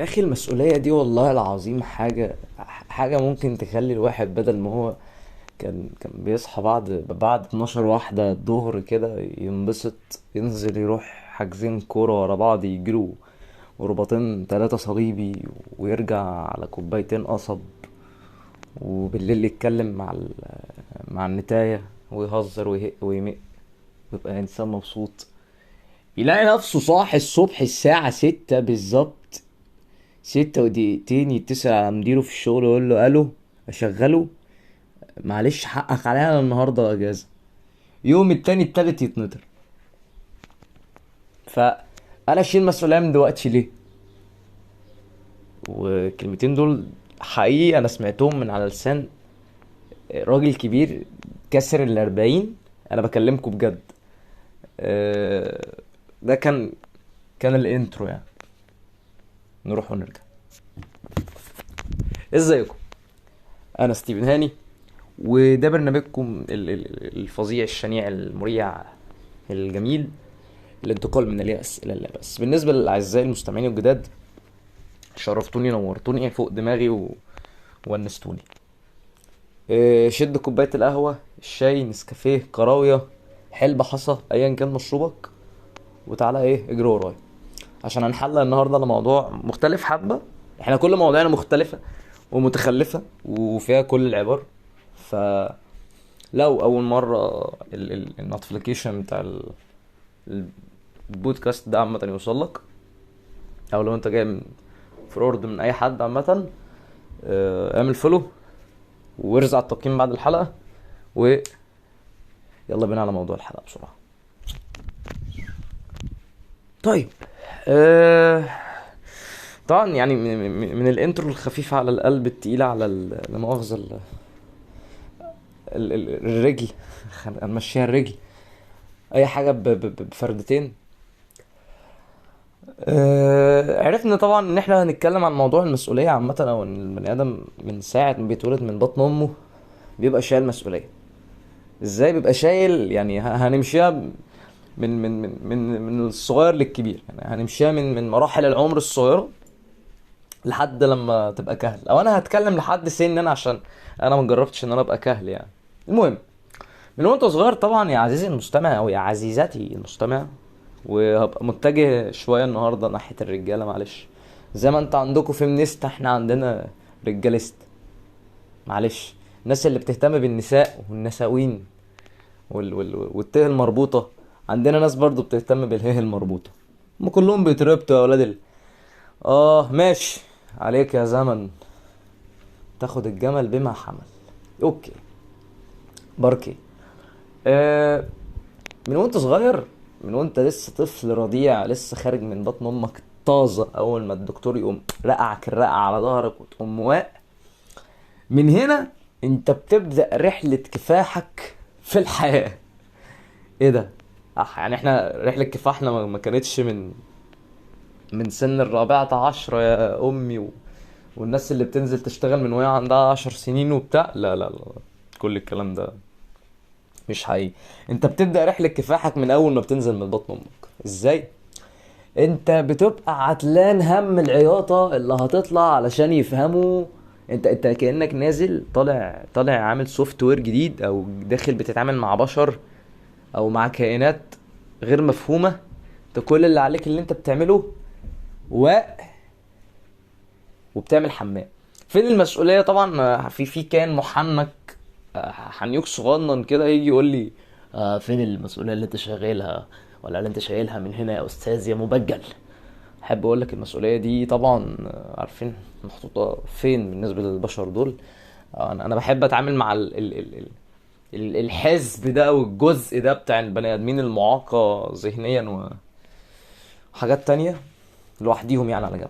يا اخي المسؤولية دي والله العظيم حاجة ممكن تخلي الواحد بدل ما هو كان بيصحى بعد 12 واحدة الظهر كده ينبسط، ينزل يروح حاجزين كورة ورا بعض يجروا ورباطين 3 صليبي ويرجع على كوبايتين قصب، وبالليل يتكلم مع النتاية ويهزر ويهق ويمق ويبقى إنسان مبسوط. يلاقي نفسه صاحي الصبح الساعة 6 بالظبط، 6 ودقيقتين، يتصل على مديره في الشغل يقول له الو اشغله، معلش حقك عليا انا النهارده اجازه. يوم التاني التالت يتنطر. فانا اشيل مسؤوليه من دلوقتي ليه؟ والكلمتين دول حقيقي انا سمعتهم من على لسان راجل كبير كسر ال40. انا بكلمكم بجد. ده كان الانترو يعني. نروح ونرجع. ازيكم؟ انا ستيفن هاني، وده برنامجكم الفظيع الشنيع المريع الجميل، الانتقال من اليأس إلى اللبس. بالنسبة للأعزائي المستمعين الجداد، شرفتوني نورتوني فوق دماغي ونستوني. شد كوباية القهوة، الشاي، نسكافيه، كراوية، حلبة، حصى، أيا كان مشروبك، وتعالى اجري ورايا عشان هنحلق النهاردة على موضوع مختلف حبة. احنا كل مواضيعنا مختلفة ومتخلفة وفيها كل العبر. لو اول مرة النوتيفيكيشن بتاع البودكاست ده عامة يوصل لك، او لو انت جاي من فرورد من اي حد عامة، اعمل فولو وارزع التقييم بعد الحلقة، ويلا بينا على موضوع الحلقة بسرعة. طيب، طبعا يعني من الانترو الخفيفة على القلب التقيلة على لا مؤاخذة الرجل هنمشيها الرجل، اي حاجة بفردتين. عرفنا طبعا ان احنا هنتكلم عن موضوع المسؤولية عامة، او ان البني ادم من ساعة ما بيتولد من بطن امه بيبقى شايل مسؤولية. ازاي بيبقى شايل؟ يعني هنمشيها من الصغير للكبير، يعني هنمشيها من مراحل العمر الصغيرة لحد لما تبقى كهل، او انا هتكلم لحد سن انا عشان انا ما جربتش ان انا ابقى كهل يعني. المهم، من وانت صغير طبعا يا عزيزي المستمع او يا عزيزتي المستمع، وهبقى متجه شويه النهارده ناحيه الرجاله، معلش. زي ما انت عندكم فيمنيست، احنا عندنا رجاليست. معلش، الناس اللي بتهتم بالنساء والنساوين والته المربوطه، عندنا ناس برضو بتهتم بالهيه المربوطه. هم كلهم بيتربطوا يا ولاد ماشي عليك يا زمن، تاخد الجمل بما حمل. اوكي باركي. آه من وانت صغير، من وانت لسه طفل رضيع لسه خارج من بطن امك طازة، اول ما الدكتور يقوم رقعك الرقع على ظهرك وتقوم واق، من هنا انت بتبدأ رحلة كفاحك في الحياة. ايه ده؟ يعني احنا رحلة كفاحنا ما كانتش من سن ال14 يا امي والناس اللي بتنزل تشتغل من وهي عندها 10 سنين وبتاع. لا لا لا، كل الكلام ده مش حقيقي. انت بتبدأ رحلة كفاحك من اول ما بتنزل من بطن امك. ازاي؟ انت بتبقى عتلان هم العياطة اللي هتطلع علشان يفهموا. انت كأنك نازل طالع عامل سوفت وير جديد، او داخل بتتعامل مع بشر او مع كائنات غير مفهومة. انت كل اللي عليك اللي انت بتعمله وبتعمل حمام. فين المسؤولية؟ طبعا في كائن محنك، حنيوك صغنن كده يجي يقول لي فين المسؤولية اللي انت شغالها، ولا اللي انت شايلها من هنا يا استاذ يا مبجل؟ احب اقول لك المسؤولية دي طبعا عارفين محطوطة فين بالنسبة للبشر دول. انا بحب اتعامل مع الحزب ده والجزء ده بتاع البني ادمين المعاقة ذهنيا وحاجات تانية لوحديهم يعني على جنب.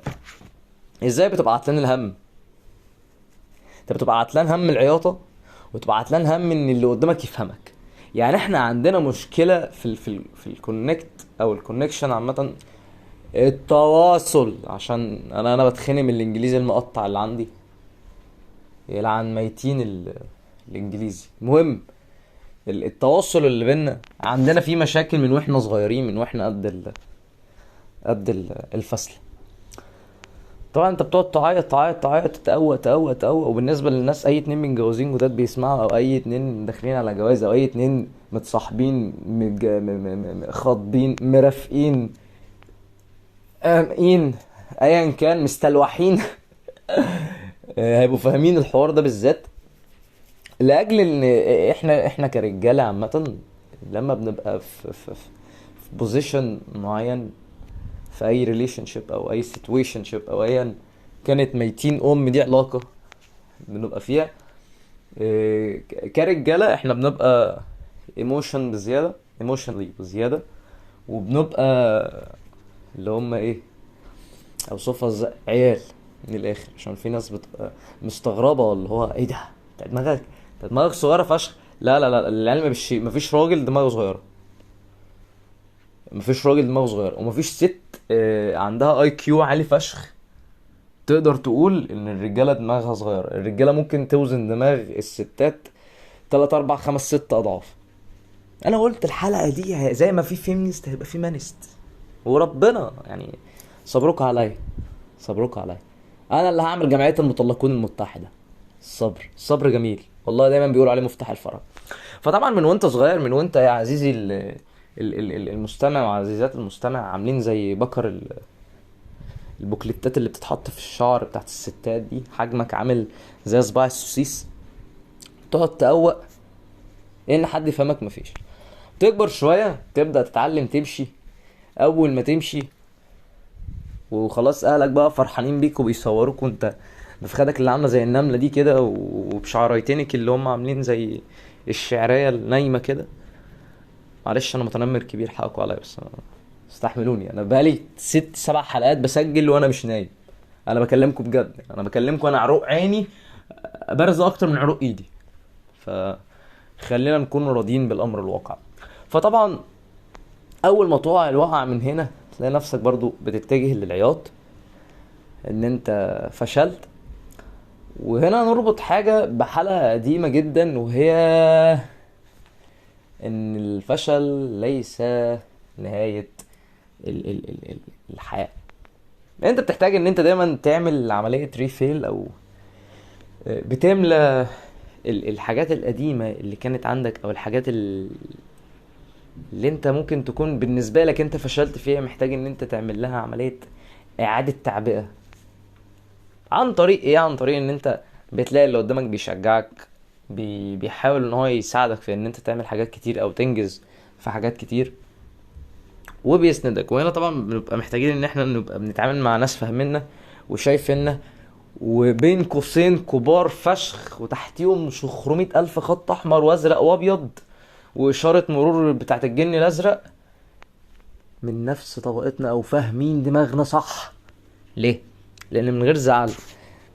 ازاي بتبقى عتلان الهم؟ انت بتبقى عتلان هم العياطة، وتبقى عتلان هم ان اللي قدامك يفهمك. يعني احنا عندنا مشكلة في الكونكت او الكونكشن عامة، التواصل. عشان انا بتخنق من الانجليزي المقطع اللي عندي، يلعن ميتين الانجليزي. المهم، التواصل اللي بينا عندنا فيه مشاكل من واحنا صغيرين، من واحنا قد الفصل. طبعا انت بتقعد تعيط تعيط تعيط، تتقوى تقوى تقوى. وبالنسبه للناس، اي اتنين متجوزين جداد بيسمعوا، او اي اتنين داخلين على جواز، او اي اتنين متصاحبين خاطبين مرافقين قامقين، ايا كان مستلوحين، هيبقوا فاهمين الحوار ده بالذات. لاجل ان احنا كرجاله عامه، لما بنبقى في بوزيشن معين، في اي ريليشن شيب او اي سيتويشن شيب او ايا كانت، ميتين دي علاقه بنبقى فيها. كرجاله احنا بنبقى ايموشن بزياده، ايموشنالي بزياده، وبنبقى اللي هم ايه، اوصفها ازاي، عيال من الاخر. عشان في ناس بتبقى مستغربه، اللي هو ايه ده، انت دماغك صغيره فشخ. لا لا لا، العلم بالشيء، مفيش راجل دماغه صغيره، مفيش راجل دماغه صغيره، ومفيش ست عندها اي كيو عالي فشخ تقدر تقول ان الرجاله دماغها صغيره. الرجاله ممكن توزن دماغ الستات 3 4 5 6 اضعاف. انا قلت الحلقه دي زي ما في فيمنست هيبقى في مانست، وربنا يعني صبركم عليا، صبركم عليا. انا اللي هعمل جمعيه المطلقون المتحده. الصبر جميل والله، دايما بيقولوا عليه مفتاح الفرج. فطبعا من وانت صغير، من وانت يا عزيزي المستمع وعزيزات المستمع، عاملين زي بكر البوكليتات اللي بتتحط في الشعر بتاعت الستات دي، حجمك عامل زي صباع السوسيس، تقعد تقوق ان حد يفهمك. مفيش. تكبر شويه، تبدا تتعلم تمشي. اول ما تمشي وخلاص، اهلك بقى فرحانين بيك وبيصوروك وانت بفخدك اللي عامله زي النمله دي كده، وبشعريتينك اللي هم عاملين زي الشعريه النايمه كده. معلش انا متنمر كبير، حقكوا عليا، بس استحملوني. انا بقالي 6 7 حلقات بسجل وانا مش نايم. انا بكلمكم بجد، انا بكلمكم، انا عروق عيني بارز اكتر من عروق ايدي. فخلينا نكون راضيين بالامر الواقع. فطبعا اول ما تقع الوقع من هنا، تلاقي نفسك برضو بتتجه للعياط ان انت فشلت. وهنا نربط حاجة بحلقة قديمة جدا، وهي ان الفشل ليس نهاية الحياة. انت بتحتاج ان انت دايما تعمل عملية ريفيل، او بتملى الحاجات القديمة اللي كانت عندك، او الحاجات اللي انت ممكن تكون بالنسبة لك انت فشلت فيها، محتاج ان انت تعمل لها عملية اعادة تعبئة. عن طريق ايه؟ عن طريق ان انت بتلاقي اللي قدامك بيشجعك، بيحاول ان هو يساعدك في ان انت تعمل حاجات كتير او تنجز في حاجات كتير، وبيسندك. وهنا طبعا بنبقى محتاجين ان احنا نبقى بنتعامل مع ناس فاهميننا وشايفيننا، وبين قوسين كبار فشخ وتحتيهم 500,000 خط احمر وازرق وابيض واشارة مرور بتاعت الجن الازرق، من نفس طبقتنا او فاهمين دماغنا صح. ليه؟ لان من غير زعل،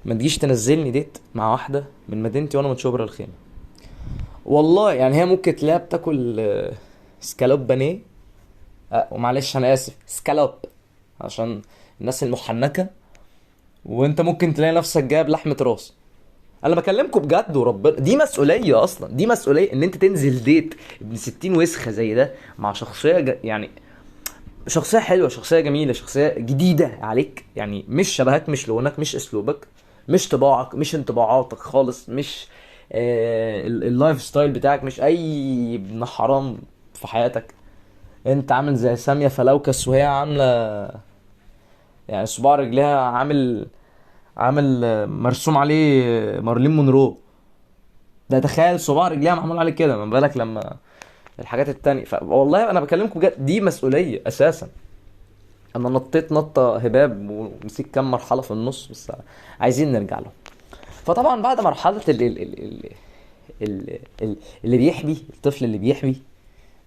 ما تجيش تنزلني ديت مع واحدة من مدينتي وانا من شبرا الخيمة، والله يعني هي ممكن تلاقيها بتاكل سكالوب بانيه، ومعلش انا اسف، سكالوب عشان الناس المحنكة، وانت ممكن تلاقي نفسك جايب لحمة راس. انا بكلمكم بجد وربنا، دي مسؤولية اصلا، دي مسؤولية ان انت تنزل ديت ابن 60 وسخة زي ده مع شخصية يعني شخصية حلوة، شخصية جميلة، شخصية جديدة عليك، يعني مش شبهك، مش لونك، مش اسلوبك، مش طباعك، مش انطباعاتك خالص، مش اللايف ستايل بتاعك، مش اي ابن حرام في حياتك. انت عامل زي سامية فلوكس، وهي عاملة يعني صباع رجليها عامل مرسوم عليه مارلين مونرو. ده تخيل صباع رجليها معمول عليه كده، ما بالك لما الحاجات التانية. والله انا بكلمكم بجد، دي مسؤولية اساسا. انا نطيت نطة هباب ومسيت كام مرحلة في النص، بس عايزين نرجع له. فطبعا بعد مرحلة اللي بيحبي، الطفل اللي بيحبي،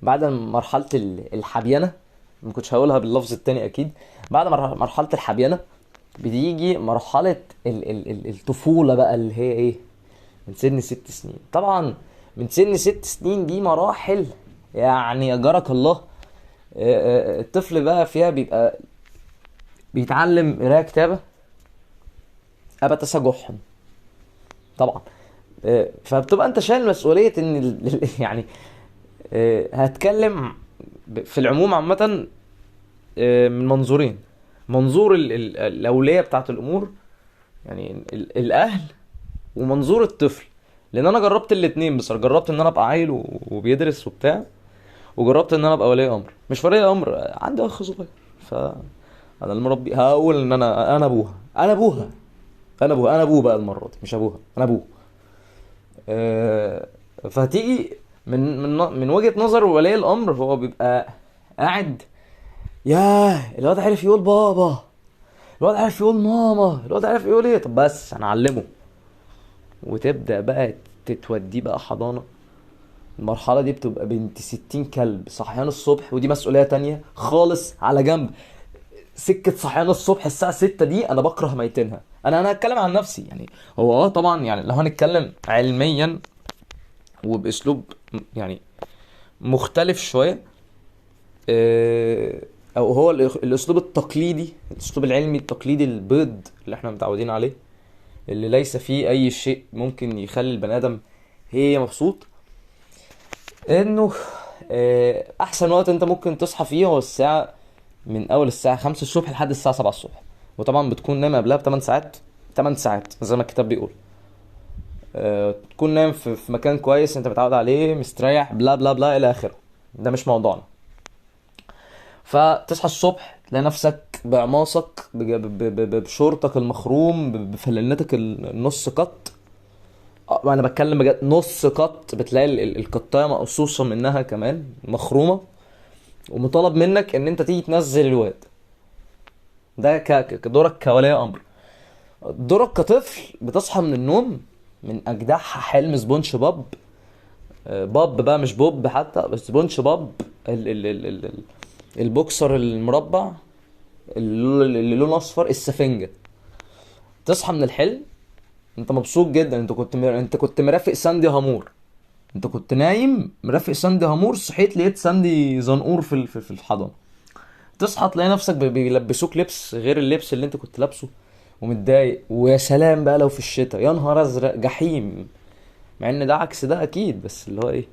بعد مرحلة الحبينة، ما كنتش هقولها باللفظ التاني اكيد، بعد مرحلة الحبينة بتيجي مرحلة الطفولة بقى، اللي هي ايه، من سن 6 سنين. طبعا من سن 6 سنين دي مراحل يعني اجرك الله. الطفل بقى فيها بيبقى بيتعلم قراءة كتابة، ابى تسجحهم طبعا. فبتبقى انت شايل مسؤولية ان يعني هتكلم في العموم عامة من منظورين. منظور الاولية بتاعت الامور، يعني الاهل ومنظور الطفل. لان انا جربت الاتنين بصراحه، جربت ان انا ابقى عيل وبيدرس وبتاع، وجربت ان انا ابقى ولي امر. مش ولي امر، عندي اخ صغير، ف انا المربي هقول ان انا ابوها، انا ابوه بقى المره دي، مش ابوها، انا ابوه. فهتيجي من وجهة نظر ولي الامر، هو بيبقى قاعد، ياه الواد عارف يقول بابا، الواد عارف يقول ماما، الواد عارف يقول ايه، طب بس هنعلمه. وتبدأ بقى تتوديه بقى حضانة. المرحلة دي بتبقى بنت 60 كلب. صحيان الصبح، ودي مسؤولية تانية خالص على جنب. سكة صحيان الصبح الساعة 6 دي أنا بكره ميتينها. أنا هتكلم عن نفسي يعني. هو طبعا يعني لو هنتكلم علميا وبأسلوب يعني مختلف شوية، أو هو الأسلوب التقليدي، الأسلوب العلمي التقليدي البيض اللي احنا متعودين عليه، اللي ليس فيه أي شيء ممكن يخلي البني آدم هي مبسوط، انه احسن وقت انت ممكن تصحى فيه هو من اول الساعة 5 الصبح لحد الساعة 7 الصبح. وطبعا بتكون نايم قبلها ب8 ساعات، 8 ساعات زي ما الكتاب بيقول. تكون نايم في مكان كويس انت متعود عليه، مستريح، بلا بلا بلا الى اخره. ده مش موضوعنا. فتصحى الصبح تلاقي نفسك بعماصك، بشورتك المخروم، بفلنتك النص قط. انا بتكلم بجد، نص قط. بتلاقي القطايه مقصوصه منها كمان، مخرومه. ومطالب منك ان انت تيجي تنزل الواد ده كدورك كولي امر. دورك كطفل، بتصحى من النوم من اجدعها حلم سبونج بوب. باب بقى مش بوب حتى، بس سبونج بوب. ال ال ال ال ال البوكسر المربع اللي لونه اصفر، السفنجة. تصحى من الحلم انت مبسوط جدا. انت كنت مرافق ساندي هامور. انت كنت نايم مرافق ساندي هامور، صحيت لقيت ساندي زنقور في الحضانة. تصحى تلاقي نفسك بيلبسوك لبس غير اللبس اللي انت كنت لابسه، ومتضايق. ويا سلام بقى لو في الشتاء، يا نهار ازرق، جحيم. مع ان ده عكس ده اكيد، بس اللي هو ايه،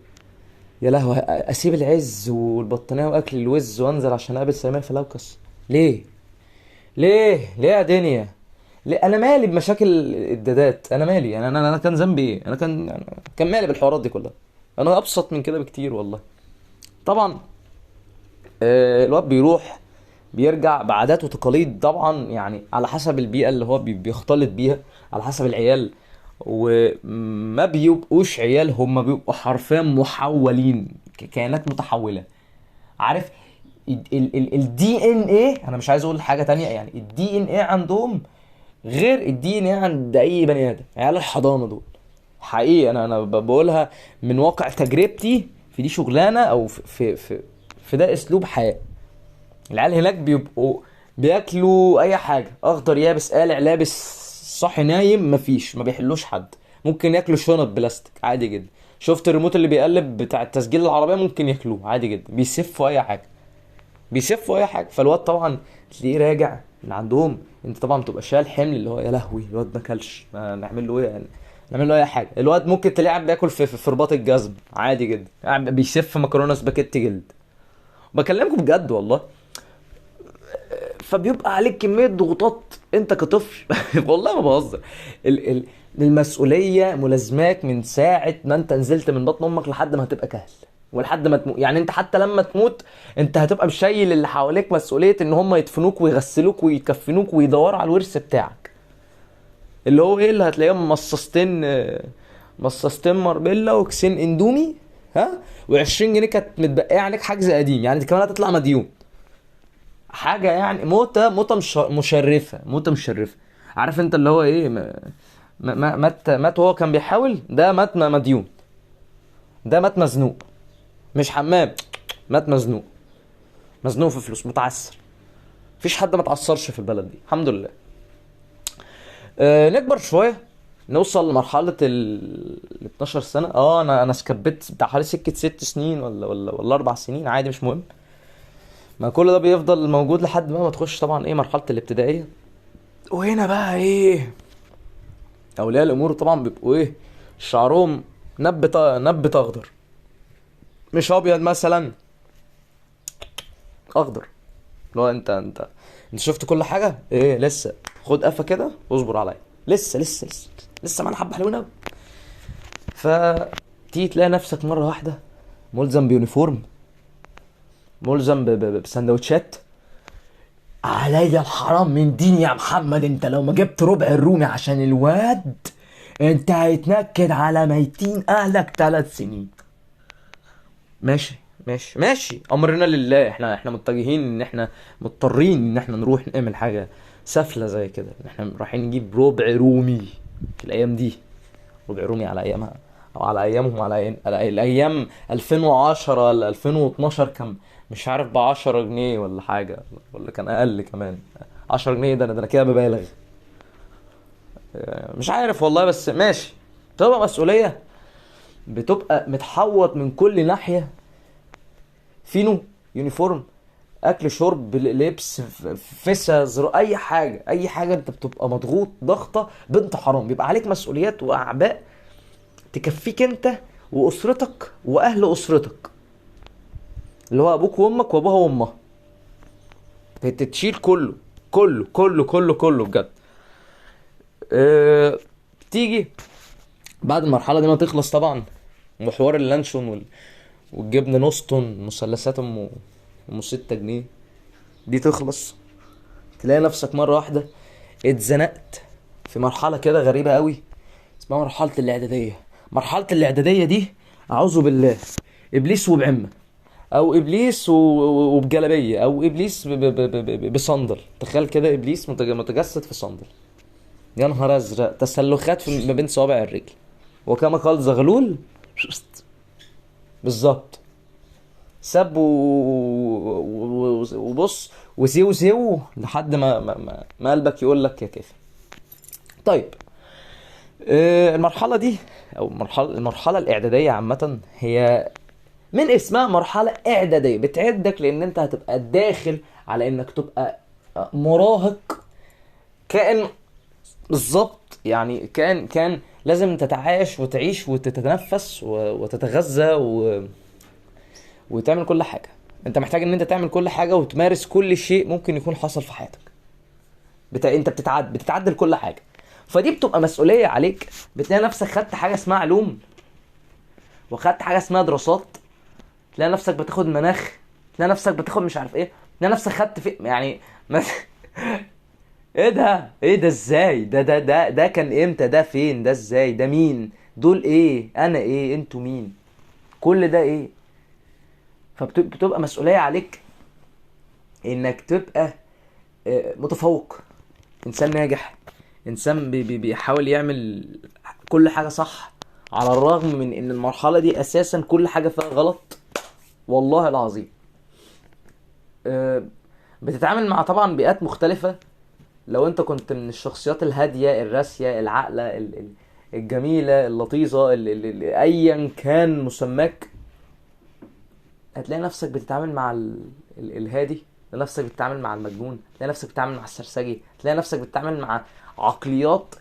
يا لهوي، اسيب العز والبطانيه واكل الوز وانزل عشان اقابل سليمان فلوكس؟ ليه؟ ليه يا دنيا؟ ليه؟ انا مالي بمشاكل الدادات؟ انا مالي يعني؟ انا كان ذنبي ايه؟ انا كان مالي بالحوارات دي كلها؟ انا ابسط من كده بكتير والله. طبعا الواد بيروح بيرجع بعادات وتقاليد طبعا، يعني على حسب البيئة اللي هو بيختلط بيها، على حسب العيال. وما بيبقوش عيال، هم بيبقوا حرفيا محولين، كائنات متحولة. عارف الدي ان ايه؟ انا مش عايز اقول حاجة تانية، يعني الدي ان ايه عندهم غير الدي ان ايه عند اي بني ادم. عيال الحضانة دول حقيقي، انا بقولها من واقع تجربتي في دي شغلانة، او في ده اسلوب حياة. العيال هناك بيبقوا بياكلوا اي حاجه، اخضر يابس قالع لابس صاحي نايم، مفيش، ما بيحلوش حد. ممكن ياكلوا شنط بلاستيك عادي جدا. شفت الريموت اللي بيقلب بتاع التسجيل العربيه؟ ممكن ياكلوه عادي جدا. بيسفوا اي حاجه، بيسفوا اي حاجه. فالواد طبعا تلاقيه راجع من عندهم، انت طبعا بتبقى شايل حمل، اللي هو يا لهوي الواد ما اكلش، نعمل له ايه يعني؟ نعمل له اي حاجه. الواد ممكن تلاقيه قاعد بياكل في رباط الجزم عادي جدا، قاعد بيسف مكرونه سباكيتي جلد. بكلمكم بجد والله. فبيبقى عليك كمية ضغوطات انت كطفل. والله ما بهزر. المسؤولية ملازماك من ساعة ما انت نزلت من بطن امك لحد ما هتبقى كهل، ولحد ما تموت. يعني انت حتى لما تموت انت هتبقى مشايل اللي حواليك مسؤولية ان هم يدفنوك ويغسلوك ويكفنوك ويدوروا على الورث بتاعك، اللي هو ايه، اللي هتلاقيهم مصاصتين ماربيلا وكسين اندومي، ها، و20 جنيه كانت متبقيه عليك حجز قديم. يعني انت كمان هتطلع مديون. حاجه يعني موته مشرفه، موته مشرفه. عارف انت اللي هو ايه، مات وهو كان بيحاول. ده مات مديون، ده مات مزنوق، مش حمام، مات مزنوق. مزنوق في فلوس، متعسر. مفيش حد ما تعثرش في البلد دي الحمد لله. نكبر شويه، نوصل لمرحله ال 12 سنه. انا سكبت بتاع حوالي سكه 6 سنين ولا 4 سنين، عادي مش مهم. ما كل ده بيفضل موجود لحد ما تخش طبعا ايه، مرحله الابتدائيه. وهنا بقى ايه، اولياء الامور طبعا بيبقوا ايه، شعرهم نبت اخضر، مش ابيض مثلا، اخضر. لو انت شفت كل حاجه ايه لسه، خد قفا كده واصبر عليا، لسه معانا حبه حلوين قوي. فتيجي تلاقي نفسك مره واحده ملزم بيونيفورم، ملزم بسندوتشات. عليا الحرام من دين يا محمد، انت لو ما جبت ربع الرومي عشان الواد انت هيتنكد على ميتين اهلك 3 سنين. ماشي امرنا لله، احنا متجهين ان احنا مضطرين ان احنا نروح نعمل حاجه سافله زي كده، احنا رايحين نجيب ربع رومي في الايام دي. ربع رومي على ايامها او على ايامهم، على الايام 2010 ولا 2012 كان مش عارف ب 10 جنيه ولا حاجه، ولا كان اقل كمان. 10 جنيه ده انا كده ببالغ. مش عارف والله، بس ماشي. بتبقى مسؤوليه، بتبقى متحوط من كل ناحيه، فينو، يونيفورم، اكل، شرب، لبس، فسا، اي حاجه انت بتبقى مضغوط ضغطه بنت حرام. بيبقى عليك مسؤوليات واعباء تكفيك انت واسرتك واهل اسرتك، اللي هو ابوك وامك وابوها وامها. تشيل كله بجد. تيجي بعد المرحله دي ما تخلص طبعا، وحوار اللانشون والجبن نوستون مثلثات ام 6 جنيه دي تخلص، تلاقي نفسك مره واحده اتزنقت في مرحله كده غريبه قوي اسمها مرحله الاعداديه. مرحله الاعداديه دي اعوذ بالله ابليس وبعمه، او ابليس وبجلبيه، او ابليس بصندل. تخيل كده ابليس متجسد في صندل. يا نهار ازرق، تسلخات ما بين صوابع الرجل، وكما قال زغلول بالظبط. سب وبص وسيو لحد ما قلبك يقول لك يا كافر. طيب المرحله دي او المرحله الاعداديه عامه، هي من اسمها مرحله اعداديه، بتعدك لان انت هتبقى داخل على انك تبقى مراهق، كائن بالظبط. يعني كان لازم تتعايش وتعيش وتتنفس وتتغذى وتعمل كل حاجه. انت محتاج ان انت تعمل كل حاجه وتمارس كل شيء ممكن يكون حصل في حياتك. انت بتتعدل كل حاجه. فدي بتبقى مسؤوليه عليك. بتلاقي نفسك خدت حاجه اسمها علوم، وخدت حاجه اسمها دراسات، تلاقي نفسك بتاخد مناخ، تلاقي نفسك بتاخد مش عارف ايه، تلاقي نفسك خدت في يعني ايه ده ازاي ده كان امتى، ده فين، ده ازاي، ده مين، دول ايه، انا ايه، انتوا مين، كل ده ايه. فبتبقى مسؤولية عليك انك تبقى متفوق، انسان ناجح، انسان بيحاول يعمل كل حاجة صح، على الرغم من ان المرحلة دي اساسا كل حاجة فيها غلط. والله العظيم بتتعامل مع طبعا بيئات مختلفة. لو انت كنت من الشخصيات الهادية الراسية العاقلة الجميلة اللطيفة ايا كان مسماك، هتلاقي نفسك بتتعامل مع الهادي، تلاقي نفسك بتتعامل مع المجنون، تلاقي نفسك بتتعامل مع السرسجي، تلاقي نفسك بتتعامل مع عقليات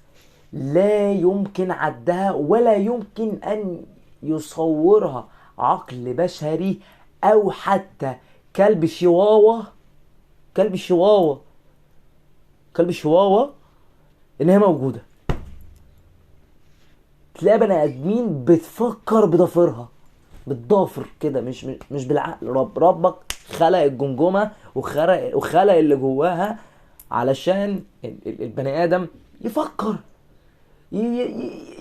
لا يمكن عدها ولا يمكن ان يصورها عقل بشري، او حتى كلب شواوا ان هي موجودة. تلاقي بني ادمين بتفكر بضفرها، بالضافر كده، مش بالعقل. ربك خلق الجمجمة وخلق اللي جواها علشان البني ادم يفكر،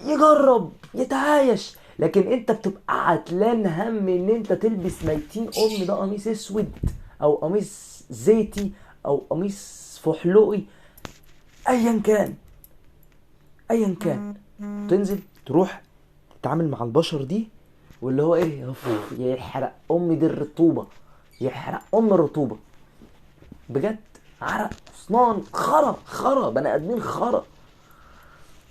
يجرب، يتعايش. لكن انت بتبقى عتلان هم ان انت تلبس ميتين ده قميص اسود او قميص زيتي او قميص فحلوقي، ايا كان تنزل تروح تتعامل مع البشر دي، واللي هو ايه، يحرق دي الرطوبة، يحرق الرطوبة بجد. عرق، اسنان، خرا بني ادمين خرا.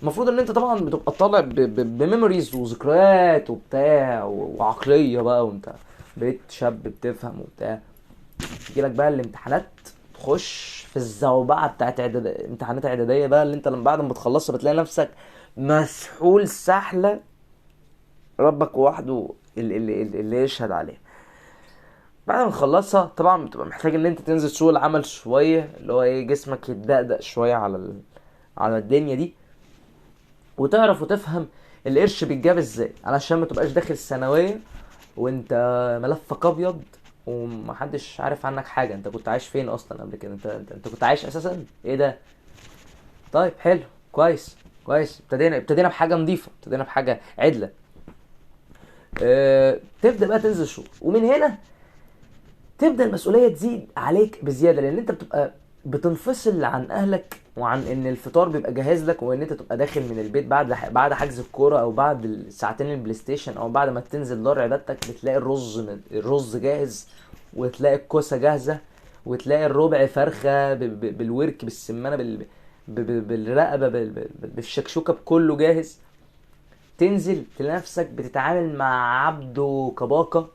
المفروض ان انت طبعا بتبقى طالع بميموريز وذكريات وبتاع وعقلية بقى، وانت بقيت شاب بتفهم وبتاع. يجيلك بقى الامتحانات، تخش في الزوبعة بتاعت امتحانات اعدادية بقى، اللي انت لما بعد ما تخلصها بتلاقي نفسك مسحول سحلة ربك وحده اللي يشهد عليه. بعد ما نخلصها طبعا بتبقى محتاج ان انت تنزل سوق العمل شويه، اللي هو ايه، جسمك يتدقدق شويه على الدنيا دي، وتعرف وتفهم القرش بيتجاب ازاي، علشان ما تبقاش داخل الثانويه وانت ملفك ابيض ومحدش عارف عنك حاجه. انت كنت عايش فين اصلا قبل كده؟ انت كنت عايش اساسا ايه ده؟ طيب حلو، كويس كويس. ابتدينا بحاجه نظيفه، ابتدينا بحاجه عدله. تبدا بقى تنزل شغل، ومن هنا تبدا المسؤوليه تزيد عليك بزياده، لان انت بتبقى بتنفصل عن اهلك، وعن ان الفطار بيبقى جاهز لك، وان انت تبقى داخل من البيت بعد حجز الكوره، او بعد ساعتين البلاي ستيشن، او بعد ما تنزل دار عبادتك، بتلاقي الرز جاهز، وتلاقي الكوسه جاهزه، وتلاقي الربع فرخه بالورك، بالسمانه، بالرقبه، بالشكشوكه، بكله جاهز. تنزل تلاقي نفسك بتتعامل مع عبده كباكه،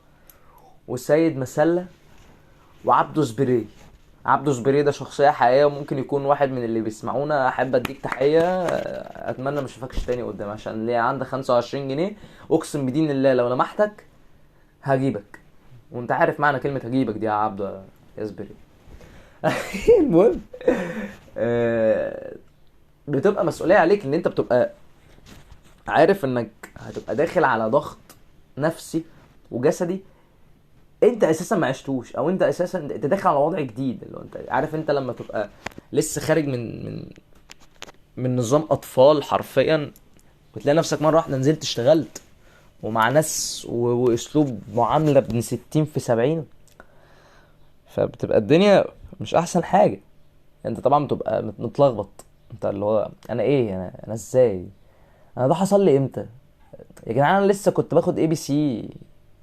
وسيد مسله، وعبده سبراي. عبده سبراي ده شخصية حقيقية، وممكن يكون واحد من اللي بيسمعونا. احب اديك تحية، اتمنى ما اشوفكش تاني قدام، عشان ليه عندك 25 جنيه، اقسم بدين الله لو لمحتك هجيبك، وانت عارف معنى كلمة هجيبك دي يا عبده يا سبراي. المهم، بتبقى مسؤولية عليك، ان انت بتبقى عارف انك هتبقى داخل على ضغط نفسي وجسدي انت اساسا ما عشتوش، او انت اساسا انت داخل على وضع جديد. اللي هو انت عارف، انت لما تبقى لسه خارج من نظام اطفال حرفيا، وتلاقي نفسك مره واحده نزلت اشتغلت، ومع ناس واسلوب معامله ابن 60 في 70، فبتبقى الدنيا مش احسن حاجه. انت طبعا بتبقى متلخبط، انت اللي هو انا ايه، انا ازاي، انا ده حصل لي امتى يا جدعان؟ انا لسه كنت باخد اي بي سي،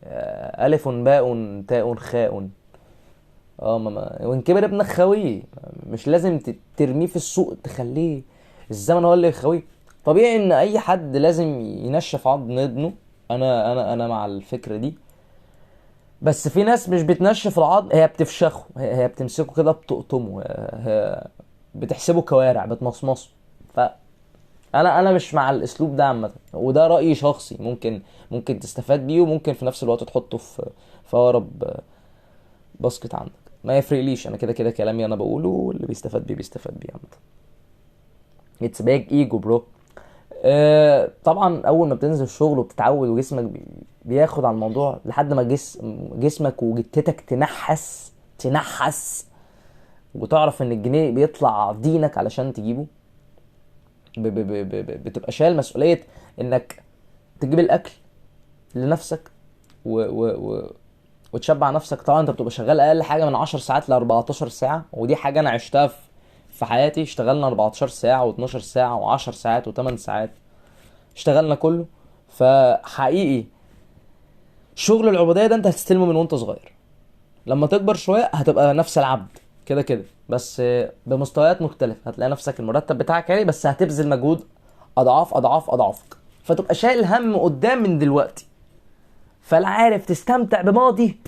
الف باء تاء خاء. وان كبر ابنك خويه، مش لازم ترميه في السوق، تخليه الزمن هو اللي يخويه. طبيعي ان اي حد لازم ينشف عظم ابنه، انا مع الفكره دي. بس في ناس مش بتنشف العظم، هي بتفشخه، هي بتمسكه كده، بتقطمه، هي بتحسبه كوارع، بتمصمصه. انا مش مع الاسلوب ده عامه، وده رايي شخصي، ممكن تستفاد بيه، وممكن في نفس الوقت تحطه في اقرب باسكت عندك، ما يفرقليش. انا كده كده كلامي انا بقوله، واللي بيستفاد بيه بيستفاد بيه عامه. اتس بيج ايجو برو. طبعا اول ما بتنزل الشغل وبتتعود، وجسمك بياخد على الموضوع، لحد ما جسمك وجتتك تنحس، وتعرف ان الجنيه بيطلع دينك علشان تجيبه. بتبقى شايل مسؤوليه انك تجيب الاكل لنفسك، و و و وتشبع نفسك. طبعا انت بتبقى شغال اقل حاجه من 10 ساعات ل 14 ساعه، ودي حاجه انا عشتها في حياتي. اشتغلنا 14 ساعه و12 ساعه و10 ساعات و8 ساعات، اشتغلنا كله. فحقيقي شغل العبوديه ده انت هتستلمه من وانت صغير، لما تكبر شويه هتبقى نفس العبد كده كده، بس بمستويات مختلفه. هتلاقي نفسك المرتب بتاعك عالي، بس هتبذل مجهود اضعافك، فتبقى شايل هم قدام من دلوقتي. فلا عارف تستمتع بماضي،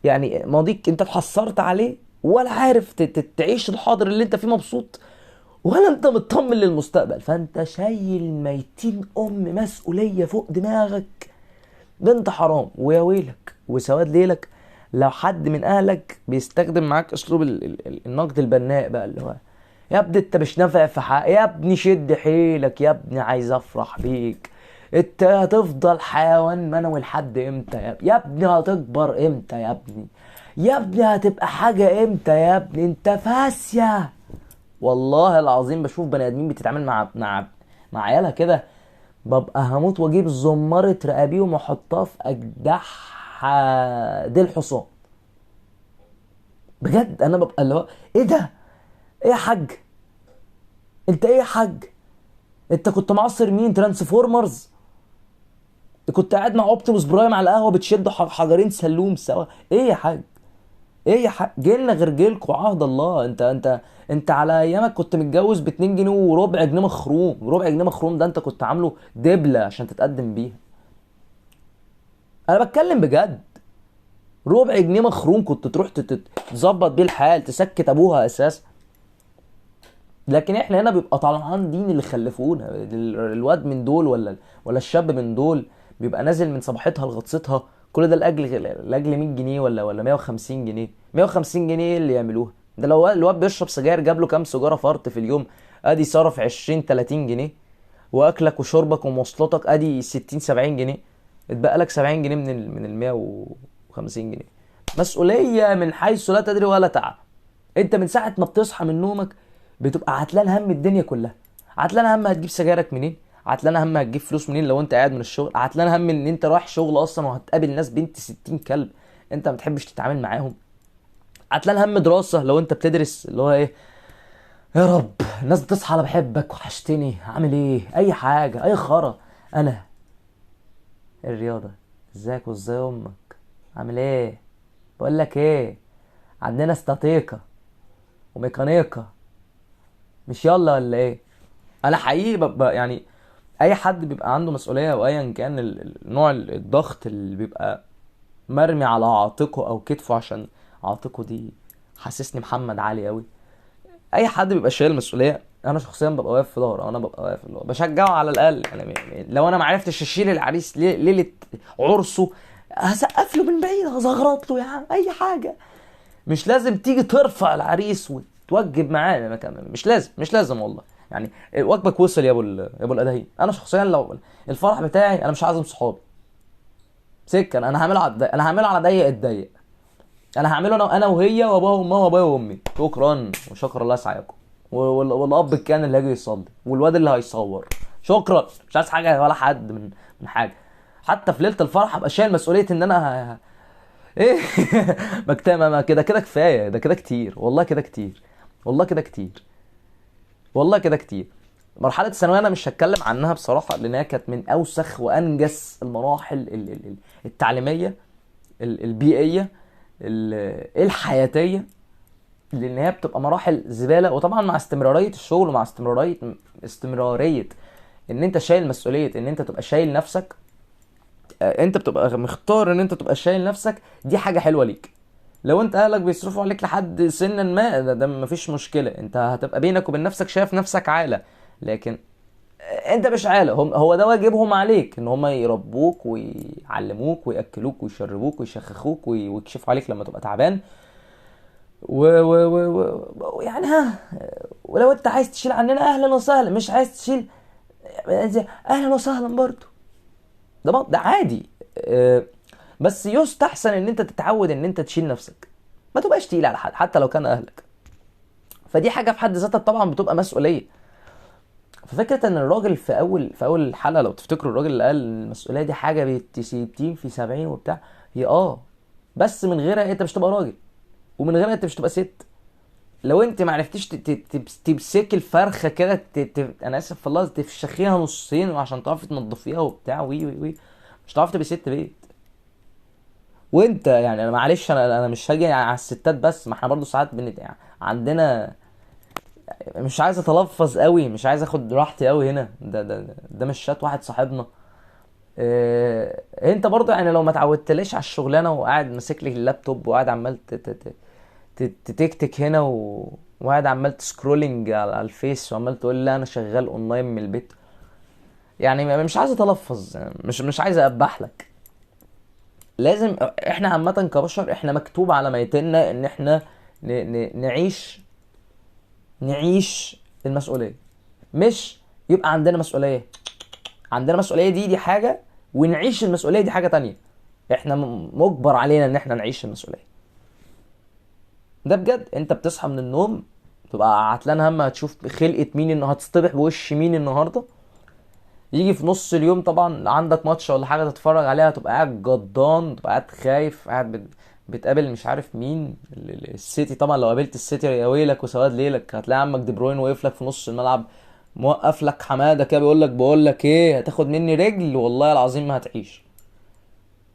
يعني ماضيك انت اتحسرت عليه، ولا عارف تعيش الحاضر اللي انت فيه مبسوط، ولا انت مطمن للمستقبل. فانت شايل ميتين مسؤولية فوق دماغك، بنت حرام. ويا ويلك وسواد ليلك لو حد من اهلك بيستخدم معاك اسلوب النقد البناء بقى، اللي هو يا ابني انت مش نافع في حق، يا ابني شد حيلك، يا ابني عايز افرح بيك، انت هتفضل حيوان منوي لحد امتى يا ابني، هتكبر امتى يا ابني، يا ابني هتبقى حاجة امتى يا ابني، انت فاسية. والله العظيم بشوف بني ادمين بتتعامل مع عيالها كده، ببقى هموت واجيب زمارة رقابيهم واحطها في اجدح ديل حصان. بجد انا ببقى اللي هو ايه ده، ايه يا حاج، انت ايه يا حاج، انت كنت معصر مين، ترانسفورمرز؟ كنت قاعد مع اوبتيموس برايم على القهوه بتشدوا حجرين سلوم سوا؟ ايه يا حاج، ايه يا حاج، جيلنا غير جيلكوا عهد الله. انت على ايامك كنت متجوز ب 2 جنيه وربع جنيه مخروم. ربع جنيه مخروم ده انت كنت عامله دبله عشان تتقدم بيها. انا بتكلم بجد، ربع جنيه مخروم كنت تروح تظبط بيه الحال، تسكت ابوها اساسا. لكن احنا هنا بيبقى طالعان دين اللي خلفونا، الواد من دول ولا الشاب من دول بيبقى نازل من صباحتها لغطستها كل ده لاجل 100 جنيه ولا 150 جنيه. 150 جنيه اللي يعملوها ده لو الواد بيشرب سجاير جاب له كام سيجاره فرط في اليوم، ادي صرف 20 30 جنيه، واكلك وشربك ومواصلاتك ادي 60 70 جنيه، اتبقى لك 70 جنيه من ال 150 جنيه. مسؤوليه من حيث لا تدري ولا تعلم. انت من ساعه ما بتصحى من نومك بتبقى عتلان هم الدنيا كلها، عتلان هم هتجيب سجايرك منين، عتلان هم هتجيب فلوس منين لو انت قاعد من الشغل، عتلان هم ان انت رايح شغل اصلا وهتقابل ناس بنت 60 كلب انت ما بتحبش تتعامل معاهم، عتلان هم دراسه لو انت بتدرس اللي هو ايه، يا رب الناس بتصحى انا بحبك وحشتني عامل ايه، اي حاجه اي خرا. انا الرياضه، ازيك وازاي امك عامل ايه، بقول لك ايه، عندنا استاتيكا وميكانيكا مش يلا ولا ايه. انا حقيقي ببقى يعني اي حد بيبقى عنده مسؤوليه او ايا كان نوع الضغط اللي بيبقى مرمي على عاتقه او كتفه، عشان عاتقه دي حسسني محمد علي قوي. اي حد بيبقى شايل مسؤوليه انا شخصيا ببقى واقف في ظهره، انا ببقى واقف اللي هو بشجعه على الاقل يعني. لو انا ما عرفتش اشيل العريس ليله عرسه هسقف له من بعيد، هزغرط له يا عم اي حاجه، مش لازم تيجي ترفع العريس وتوجب معاه، مش لازم والله يعني. واجبك وصل يا يا ابو الادهي. انا شخصيا لو الفرح بتاعي انا مش عازم صحابي سكه، انا هعمله على الضيق، انا هعمله على ضيق الضيق، انا هعمله انا وهي وابوها وامها وابويا وامي، شكرا وشكر الله سعيكم، والاب الكان اللي هيجي يصلي والواد اللي هيصور، شكرا مش عايز حاجه ولا حد من حاجه. حتى في ليله الفرح ابقى شايل مسؤوليه ان انا ايه ما كده كده كفايه، ده كده كتير والله، كده كتير والله، كده كتير والله، كده كتير. مرحله الثانويه انا مش هتكلم عنها بصراحه لانها كانت من اوسخ وانجس المراحل التعليميه البيئيه الحياتيه، لان هي بتبقى مراحل زباله. وطبعا مع استمراريه الشغل ومع استمراريه ان انت شايل مسؤوليه ان انت تبقى شايل نفسك، انت بتبقى مختار ان انت تبقى شايل نفسك، دي حاجه حلوه ليك. لو انت اهلك بيصرفوا عليك لحد سنا ما ده مفيش مشكله، انت هتبقى بينك وبين نفسك شايف نفسك عاله، لكن انت مش عاله، هو ده واجبهم عليك ان هم يربوك ويعلموك وياكلوك ويشربوك ويشخخوك ويكشفوا عليك لما تبقى تعبان يعني ها. ولو انت عايز تشيل عننا اهلا وسهلا، مش عايز تشيل اهلا وسهلا برضو، ده عادي. بس يستحسن ان انت تتعود ان انت تشيل نفسك، ما تبقاش تقيل على حد حتى لو كان اهلك، فدي حاجه في حد ذاتها طبعا بتبقى مسؤوليه. ففكره ان الراجل في اول الحلقه لو تفتكروا الراجل اللي قال المسؤوليه دي حاجه ب60 في 70 وبتاع، هي بس من غيرها انت مش تبقى راجل، ومن غيرها انت مش تبقى ست. لو انت ما عرفتيش تمسكي الفرخه كده انا اسف في الله تفشخيها نصين وعشان تعرفي تنضفيها وبتاع وي مش هتعرفي تبقي ست بيت. وانت يعني انا معلش انا مش هاجي على الستات بس، ما احنا برضو ساعات يعني عندنا، مش عايز اتلفظ قوي، مش عايز اخد راحتي قوي هنا، ده مش شات واحد صاحبنا. انت برضو يعني لو ما تعودتليش على الشغلانه وقاعد ماسك لي اللابتوب وقاعد عمال تتكتك هنا وقاعد عمال تسكرولينج على الفيس وعمال تقول لا انا شغال اونلاين من البيت، يعني مش عايز اتلفظ، مش عايز ابح لك. لازم احنا عامه كبشر احنا مكتوب على ميتنا ان احنا نعيش المسؤوليه، مش يبقى عندنا مسؤوليه. عندنا مسؤوليه دي حاجه، ونعيش المسؤوليه دي حاجه تانية. احنا مجبر علينا ان احنا نعيش المسؤوليه ده بجد. انت بتصحى من النوم تبقى عتلان هم هتشوف خلقه مين انه هتصطبح بوش مين النهارده، يجي في نص اليوم طبعا عندك ماتش ولا حاجه تتفرج عليها تبقى قاعد جضان، تبقى قاعد خايف، قاعد بتقابل مش عارف مين السيتي. طبعا لو قابلت السيتي يا ويلك وسواد ليلك، هتلاقي عمك دي بروين واقف لك في نص الملعب موقف لك حماده كده بيقول لك ايه، هتاخد مني رجل والله العظيم ما هتعيش،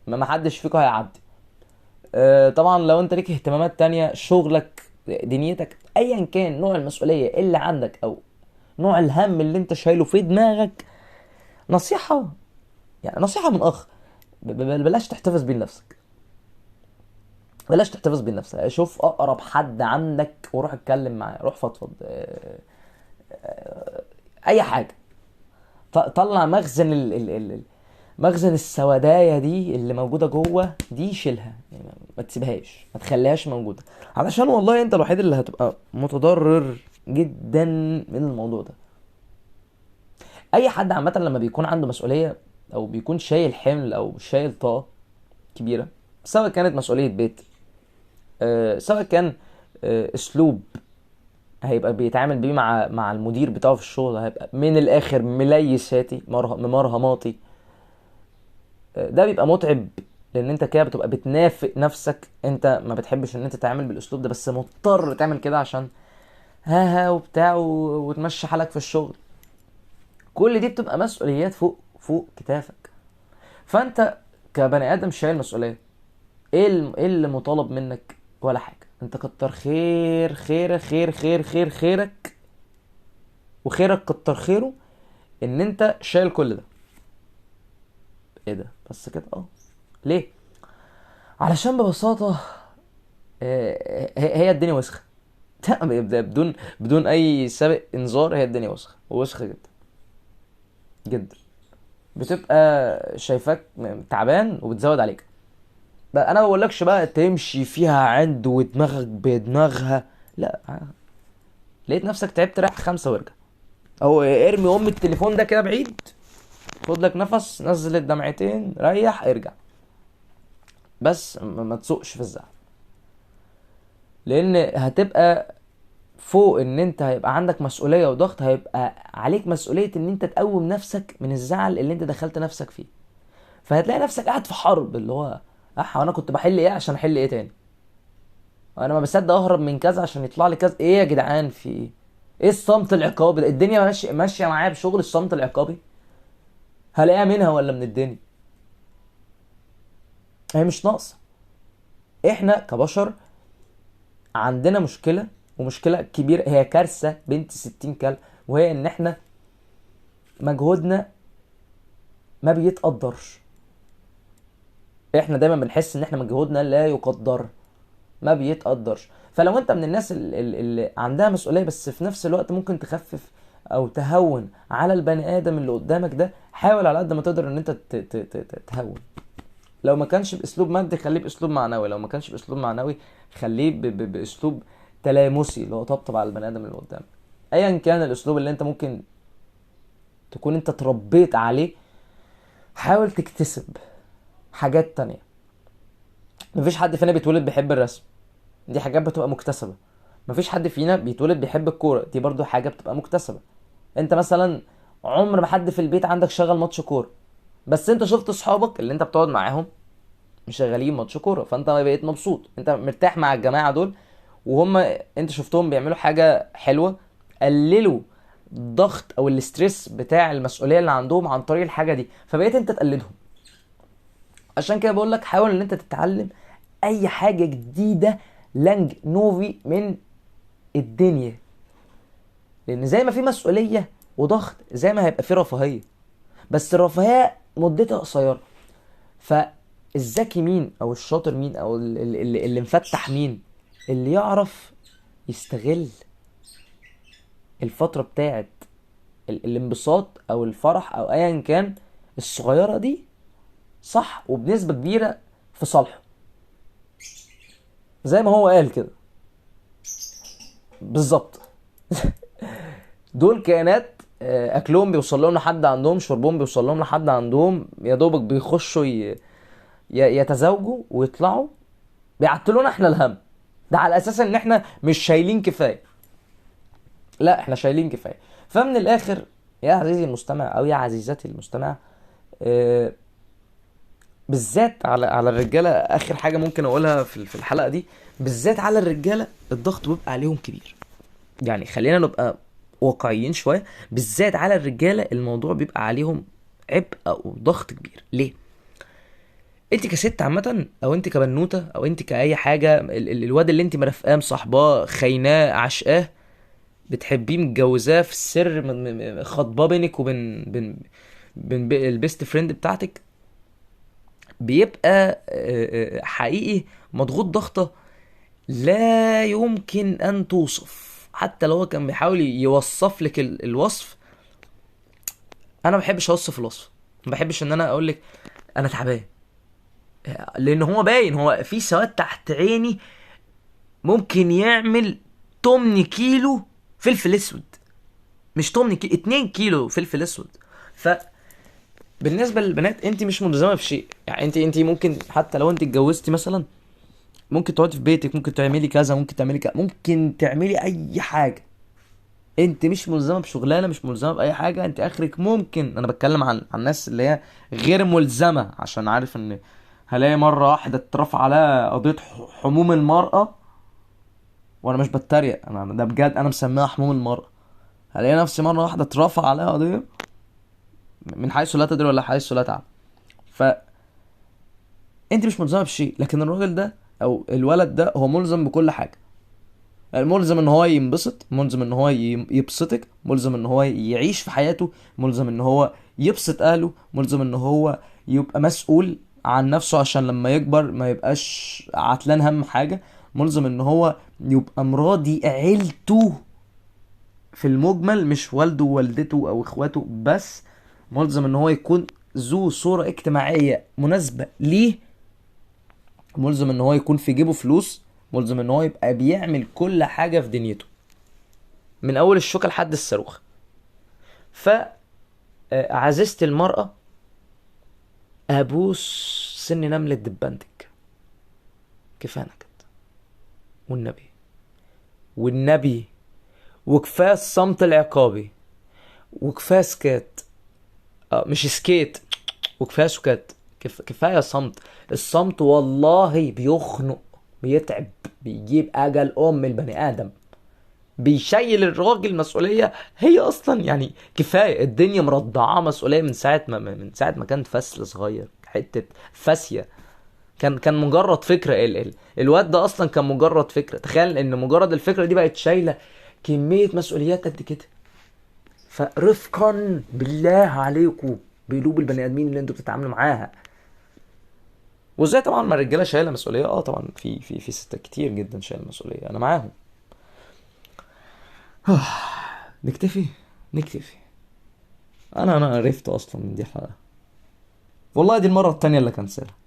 ما حدش فيكم هيعدي. طبعا لو انت ليك اهتمامات تانية، شغلك، دنيتك، ايا كان نوع المسؤوليه اللي عندك او نوع الهم اللي انت شايله في دماغك، نصيحه يعني نصيحه من اخ، بلاش تحتفظ بيه لنفسك، بلاش تحتفظ بيه لنفسك. شوف اقرب حد عندك وروح اتكلم معاه، روح فضفض، اي حاجه، طلع مخزن مخزن السودايه دي اللي موجوده جوه دي شيلها، يعني ما تسيبهاش، ما تخليهاش موجوده، علشان والله انت الوحيد اللي هتبقى متضرر جدا من الموضوع ده. اي حد عامه لما بيكون عنده مسؤوليه او بيكون شايل حمل او شايل طاقه كبيره، سواء كانت مسؤوليه بيت، سواء كان اسلوب هيبقى بيتعامل بيه مع المدير بتاعه في الشغل، هيبقى من الاخر مليساتي مرهماتي، ده بيبقى متعب. لان انت كده بتبقى بتنافق نفسك، انت ما بتحبش ان انت تتعامل بالاسلوب ده بس مضطر تعمل كده عشان ها وبتاع وتمشي حالك في الشغل. كل دي بتبقى مسؤوليات فوق كتافك. فانت كبني ادم شايل مسؤوليه، ايه اللي مطالب منك؟ ولا حاجه. انت كتر خيرك وخيرك كتر خيره ان انت شايل كل ده. ايه ده بس كده؟ ليه؟ علشان ببساطه هي الدنيا وسخه. بدون اي سابق انذار، هي الدنيا وسخه جدا جدا. بتبقى شايفاك تعبان وبتزود عليك بقى. انا ما بقولكش بقى تمشي فيها عند ودماغك بدماغها، لا. لقيت نفسك تعبت، ريح 5 وارجع، او ارمي التليفون ده كده بعيد، خد لك نفس، نزل الدمعتين، ريح، ارجع. بس ما تسوقش في الزعل، لان هتبقى فوق ان انت هيبقى عندك مسؤولية وضغط، هيبقى عليك مسؤولية ان انت تقوم نفسك من الزعل اللي انت دخلت نفسك فيه. فهتلاقي نفسك قاعد في حرب، اللي هو وانا كنت بحل ايه عشان احل ايه تاني؟ وانا ما بصدق اهرب من كذا عشان يطلع لي كذا. ايه يا جدعان في ايه؟ ايه الصمت العقابي ده؟ الدنيا ماشيه معايا بشغل الصمت العقابي، هلاقيها منها ولا من الدنيا؟ هي مش ناقصه. احنا كبشر عندنا مشكله، ومشكله كبيره، هي كارثه بنت 60 كلب، وهي ان احنا مجهودنا ما بيتقدرش. احنا دايما بنحس ان احنا مجهودنا لا يقدر، ما بيتقدرش. فلو انت من الناس اللي عندها مسؤولية بس في نفس الوقت ممكن تخفف او تهون على البني ادم اللي قدامك ده، حاول على قد ما تقدر ان انت تهون. لو ما كانش باسلوب مادي خليه باسلوب معنوي، لو ما كانش باسلوب معنوي خليه باسلوب تلامسي، اللي هو طبطب على البني ادم اللي قدامك. ايا كان الاسلوب اللي انت ممكن تكون انت اتربيت عليه، حاول تكتسب حاجات تانية. مفيش حد فينا بيتولد بيحب الرسم، دي حاجات بتبقى مكتسبة. مفيش حد فينا بيتولد بيحب الكورة، دي برضو حاجة بتبقى مكتسبة. انت مثلا عمر ما حد في البيت عندك شغل ماتش كورة، بس انت شفت صحابك اللي انت بتقعد معاهم مشغلين ماتش كورة، فانت بقيت مبسوط، انت مرتاح مع الجماعة دول، وهم انت شفتهم بيعملوا حاجة حلوة، قللوا الضغط او الاسترس بتاع المسؤولية اللي عندهم عن طريق الحاجة دي، فبقيت انت تقلدهم. عشان كده بقول لك حاول ان انت تتعلم اي حاجة جديدة لانج نوفي من الدنيا، لان زي ما في مسؤوليه وضغط، زي ما هيبقى في رفاهيه، بس الرفاهيه مدتها قصيره. فالذكي مين او الشاطر مين او اللي مفتح مين؟ اللي يعرف يستغل الفتره بتاعت الانبساط او الفرح او ايا كان الصغيره دي صح، وبنسبه كبيره في صالحه، زي ما هو قال كده بالظبط. دول كائنات اكلهم بيوصل لهم لحد عندهم، شربهم بيوصل لهم لحد عندهم، يا دوبك بيخشوا يتزاوجوا ويطلعوا، بيعتلونا احنا الهم ده على اساس ان احنا مش شايلين كفايه. لا، احنا شايلين كفايه. فمن الاخر يا عزيزي المستمع او يا عزيزتي المستمع، بالذات على الرجاله، اخر حاجه ممكن اقولها في الحلقه دي، بالذات على الرجاله الضغط بيبقى عليهم كبير. يعني خلينا نبقى واقعيين شويه، بالذات على الرجاله الموضوع بيبقى عليهم عبء او ضغط كبير. ليه؟ انت كست عامه، او انت كبنوته، او انت كاي حاجه، الواد اللي انت مرافقاه مصاحباه خايناه عشقاه بتحبيه متجوزاه في السر، خطباه بينك وبين البيست فريند بتاعتك، بيبقى حقيقي مضغوط ضغطه لا يمكن ان توصف. حتى لو هو كان بيحاول يوصف لك الوصف، انا ما بحبش اوصف الوصف، ما بحبش ان انا اقول لك انا تعبان، لان هو باين، هو في سواد تحت عيني ممكن يعمل 8 كيلو فلفل اسود، مش 8 كيلو، 2 كيلو فلفل اسود. ف بالنسبه للبنات انت مش ملزمه بشيء، يعني انت ممكن حتى لو انت اتجوزتي مثلا ممكن تقعدي في بيتك، ممكن تعملي كذا، ممكن تعملي كذا، ممكن تعملي اي حاجه. انت مش ملزمه بشغلانه، مش ملزمه باي حاجه. انت اخرك ممكن، انا بتكلم عن الناس اللي هي غير ملزمه، عشان عارف ان هلاقي مره واحده اترفع عليها قضيه حموم المراه، وانا مش بتريق، انا ده بجد، انا مسميها حموم المراه. هلاقي نفسي مره واحده اترفع عليها قضيه من حيث لا تدري ولا حيث لا تعلم. فانت مش ملزمه بشيء، لكن الراجل ده او الولد ده هو ملزم بكل حاجه. ملزم ان هو ينبسط، ملزم ان هو يبسطك، ملزم ان هو يعيش في حياته، ملزم ان هو يبسط اهله، ملزم ان هو يبقى مسؤول عن نفسه عشان لما يكبر ما يبقاش عتلان هم حاجة، ملزم ان هو يبقى مراضي عيلته في المجمل، مش والده ووالدته او اخواته بس، ملزم ان هو يكون ذو صورة اجتماعية مناسبة ليه، ملزم ان هو يكون في جيبه فلوس، ملزم ان هو يبقى بيعمل كل حاجة في دنيته من اول الشوكة لحد الصاروخ. ف عزيزتي المرأة، ابوس سن نملة دبانتك، كفاية نكد، والنبي، والنبي، وكفاية الصمت العقابي، وكفاية سكات، مش سكيت، وكفاية سكات، كفاية صمت. الصمت والله بيخنق، بيتعب، بيجيب اجل البني ادم، بيشيل الراجل مسؤوليه. هي اصلا يعني كفايه الدنيا مرضعاه مسؤوليه من ساعه ما كان فسل صغير، حته فاسيه. كان مجرد فكره، الواد ده اصلا كان مجرد فكره. تخيل ان مجرد الفكره دي بقت شايله كميه مسؤوليات قد كده. فرفقا بالله عليكم بقلوب البني ادمين اللي انتوا بتتعاملوا معاها. وازاي طبعا ما الرجاله شايله مسؤوليه؟ طبعا في ستات كتير جدا شايله مسؤوليه، انا معاهم. نكتفي، نكتفي. انا عرفت اصلا من دي حلقه، والله دي المره التانية اللي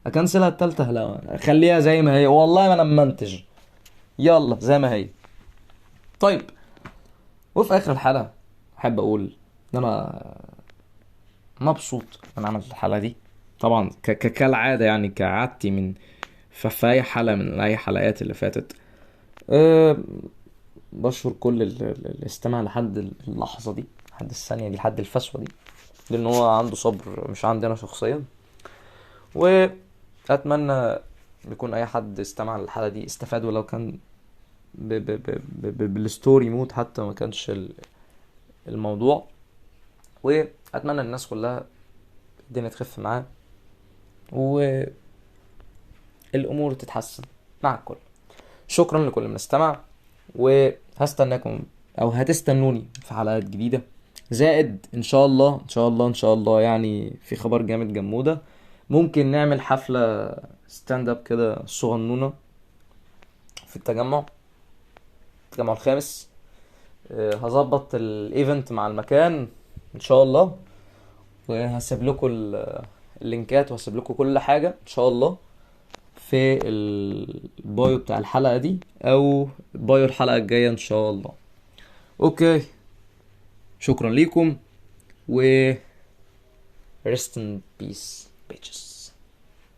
اكنسلها التالتة لا خليها زي ما هي، والله ما انا منتج، يلا زي ما هي. طيب، وفي اخر الحلقه احب اقول ان انا مبسوط ان عملت الحلقه دي. طبعا كالعاده، يعني كعادتي من في اي حلقه من اي حلقات اللي فاتت. أه بشكر كل اللي استمع لحد اللحظه دي، لحد الثانيه دي، لحد الفسوه دي، لان هو عنده صبر مش عندي انا شخصيا. واتمنى يكون اي حد استمع للحلقه دي استفاد، ولو كان بالستوري مود حتى ما كانش الموضوع. واتمنى الناس كلها الدنيا تخف معاه والامور تتحسن مع الكل. شكرا لكل من استمع، وهستناكم او هتستنوني في حلقات جديده، زائد ان شاء الله ان شاء الله ان شاء الله يعني في خبر جامد جموده. ممكن نعمل حفله ستاند اب كده صغنونه في التجمع الخامس. هظبط الايفنت مع المكان ان شاء الله، وهسيب لكم اللينكات، وهسيب لكم كل حاجه ان شاء الله في البايو بتاع الحلقه دي، او بايو الحلقه الجايه ان شاء الله. اوكي، شكرا ليكم، و rest in peace bitches.